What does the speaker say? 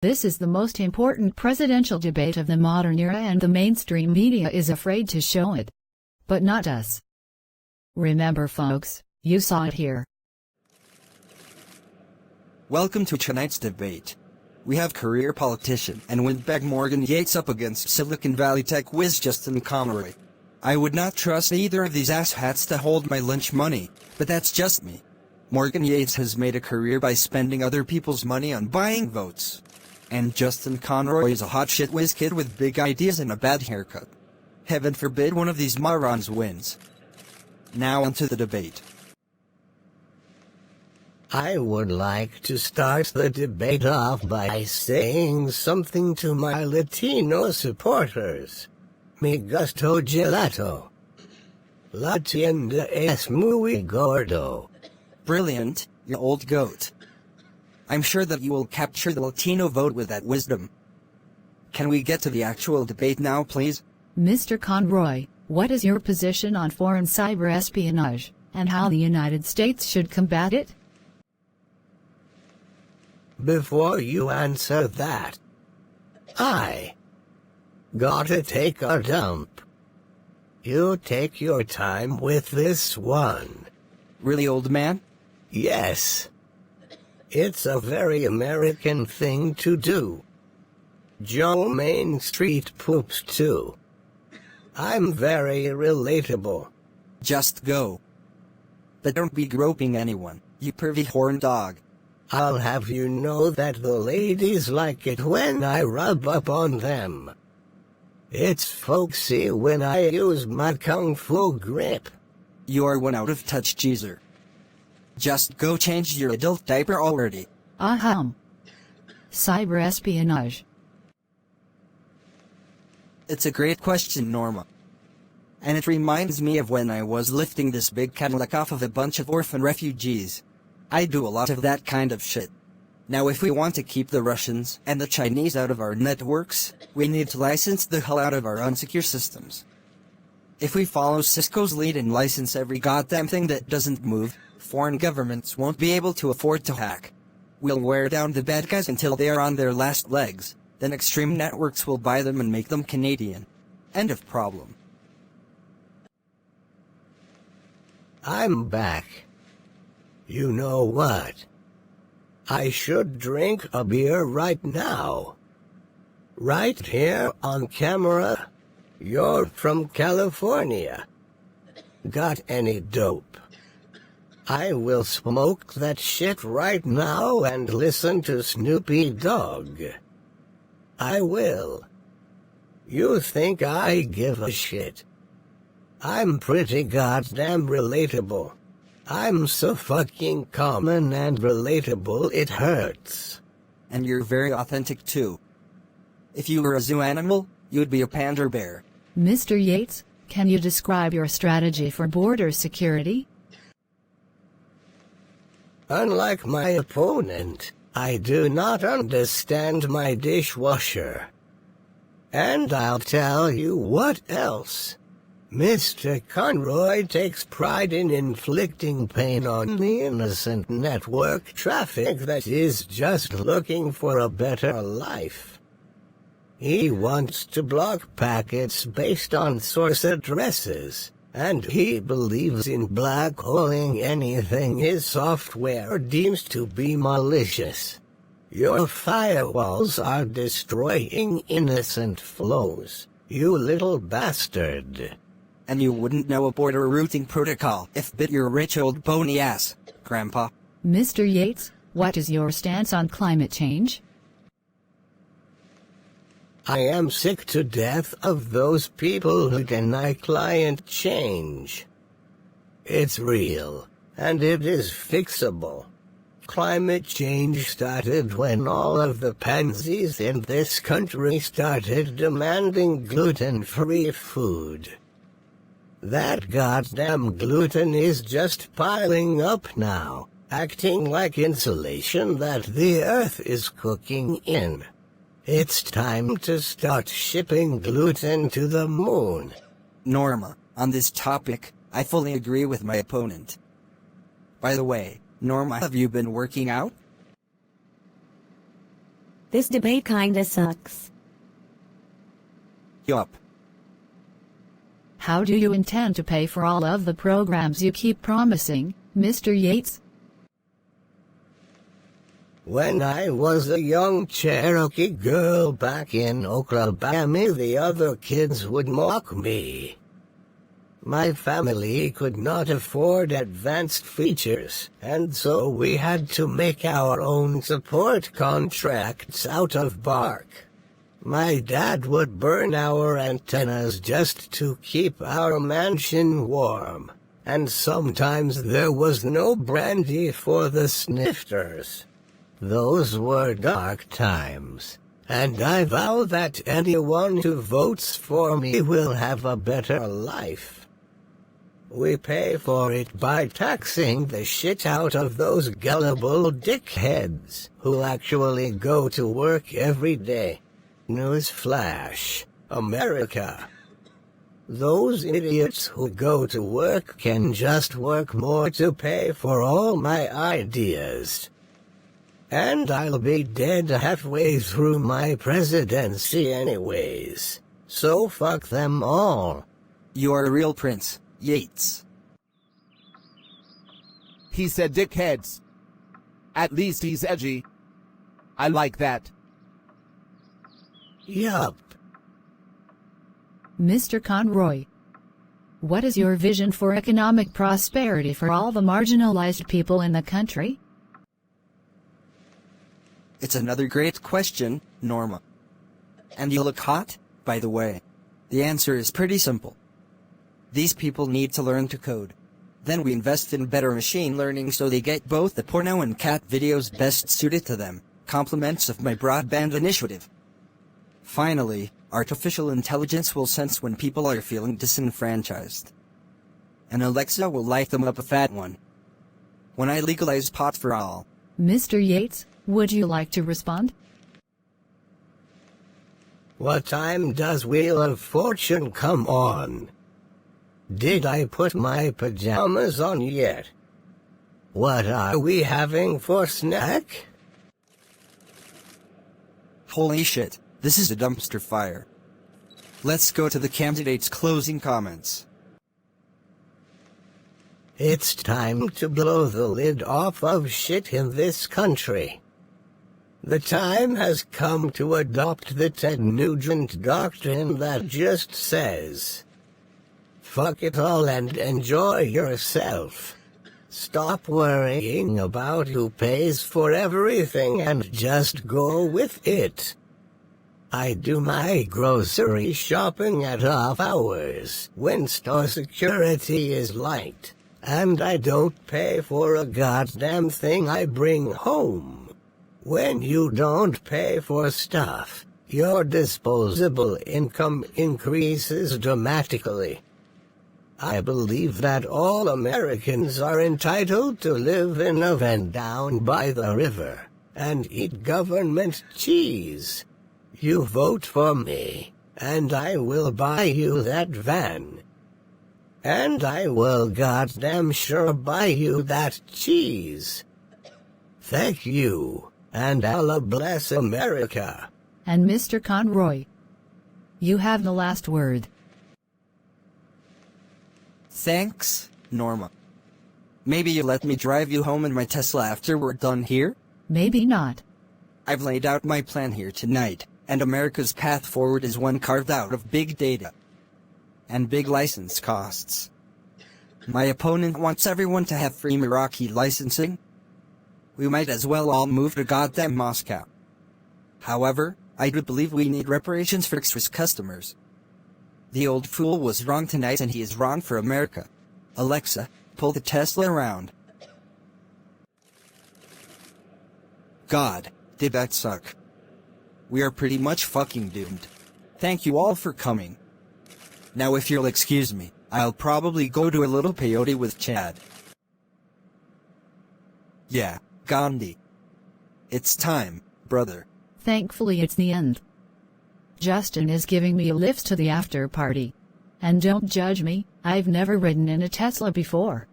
This is the most important presidential debate of the modern era, and the mainstream media is afraid to show it. But not us. Remember, folks, you saw it here. Welcome to tonight's debate. We have career politician and windbag Morgan Yates up against Silicon Valley tech whiz Justin Conroy. I would not trust either of these asshats to hold my lunch money, but that's just me. Morgan Yates has made a career by spending other people's money on buying votes. And Justin Conroy is a hotshit whiz kid with big ideas and a bad haircut. Heaven forbid one of these morons wins. Now onto the debate. I would like to start the debate off by saying something to my Latino supporters. Mi gusto gelato. La tienda es muy gordo. Brilliant, you old goat. I'm sure that you will capture the Latino vote with that wisdom. Can we get to the actual debate now, please? Mr. Conroy, what is your position on foreign cyber espionage, and how the United States should combat it? Before you answer that, I gotta take a dump. You take your time with this one. Really, old man? Yes. It's a very American thing to do. Joe Main Street poops too. I'm very relatable. Just go. But don't be groping anyone, you pervy horn dog. I'll have you know that the ladies like it when I rub up on them. It's folksy when I use my kung fu grip. You're one out of touch, geezer. Just go change your adult diaper already. Ahem. Cyber espionage. It's a great question, Norma. And it reminds me of when I was lifting this big Cadillac off of a bunch of orphan refugees. I do a lot of that kind of shit. Now if we want to keep the Russians and the Chinese out of our networks, we need to license the hell out of our unsecure systems. If we follow Cisco's lead and license every goddamn thing that doesn't move, foreign governments won't be able to afford to hack. We'll wear down the bad guys until they are on their last legs, then Extreme Networks will buy them and make them Canadian. End of problem. I'm back. You know what? I should drink a beer right now. Right here on camera. You're from California. Got any dope? I will smoke that shit right now and listen to Snoopy Dogg. I will. You think I give a shit? I'm pretty goddamn relatable. I'm so fucking common and relatable it hurts. And you're very authentic too. If you were a zoo animal, you'd be a panda bear. Mr. Yates, can you describe your strategy for border security? Unlike my opponent, I do not understand my dishwasher. And I'll tell you what else. Mr. Conroy takes pride in inflicting pain on the innocent network traffic that is just looking for a better life. He wants to block packets based on source addresses, and he believes in blackholing anything his software deems to be malicious. Your firewalls are destroying innocent flows, you little bastard. And you wouldn't know a border routing protocol if bit your rich old bony ass, Grandpa. Mr. Yates, what is your stance on climate change? I am sick to death of those people who deny climate change. It's real, and it is fixable. Climate change started when all of the pansies in this country started demanding gluten-free food. That goddamn gluten is just piling up now, acting like insulation that the earth is cooking in. It's time to start shipping gluten to the moon. Norma, on this topic, I fully agree with my opponent. By the way, Norma, have you been working out? This debate kinda sucks. Yup. How do you intend to pay for all of the programs you keep promising, Mr. Yates? When I was a young Cherokee girl back in Oklahoma, the other kids would mock me. My family could not afford advanced features, and so we had to make our own support contracts out of bark. My dad would burn our antennas just to keep our mansion warm, and sometimes there was no brandy for the snifters. Those were dark times, and I vow that anyone who votes for me will have a better life. We pay for it by taxing the shit out of those gullible dickheads who actually go to work every day. Newsflash, America. Those idiots who go to work can just work more to pay for all my ideas. And I'll be dead halfway through my presidency anyways. So fuck them all. You are a real prince, Yates. He said dickheads. At least he's edgy. I like that. Yup. Mr. Conroy, what is your vision for economic prosperity for all the marginalized people in the country? It's another great question, Norma. And you look hot, by the way. The answer is pretty simple. These people need to learn to code. Then we invest in better machine learning so they get both the porno and cat videos best suited to them. Compliments of my broadband initiative. Finally, artificial intelligence will sense when people are feeling disenfranchised. And Alexa will light them up a fat one. When I legalize pot for all. Mr. Yates, would you like to respond? What time does Wheel of Fortune come on? Did I put my pajamas on yet? What are we having for snack? Holy shit, this is a dumpster fire. Let's go to the candidates' closing comments. It's time to blow the lid off of shit in this country. The time has come to adopt the Ted Nugent doctrine that just says, fuck it all and enjoy yourself. Stop worrying about who pays for everything and just go with it. I do my grocery shopping at off hours when store security is light, and I don't pay for a goddamn thing I bring home. When you don't pay for stuff, your disposable income increases dramatically. I believe that all Americans are entitled to live in a van down by the river and eat government cheese. You vote for me, and I will buy you that van. And I will goddamn sure buy you that cheese. Thank you, and Allah bless America. And Mr. Conroy, you have the last word. Thanks, Norma. Maybe you let me drive you home in my Tesla after we're done here? Maybe not. I've laid out my plan here tonight, and America's path forward is one carved out of big data and big license costs. My opponent wants everyone to have free Meraki licensing. We might as well all move to goddamn Moscow. However, I do believe we need reparations for Extra's customers. The old fool was wrong tonight and he is wrong for America. Alexa, pull the Tesla around. God, did that suck. We are pretty much fucking doomed. Thank you all for coming. Now if you'll excuse me, I'll probably go do a little peyote with Chad. Yeah, Gandhi. It's time, brother. Thankfully it's the end. Justin is giving me a lift to the after party. And don't judge me, I've never ridden in a Tesla before.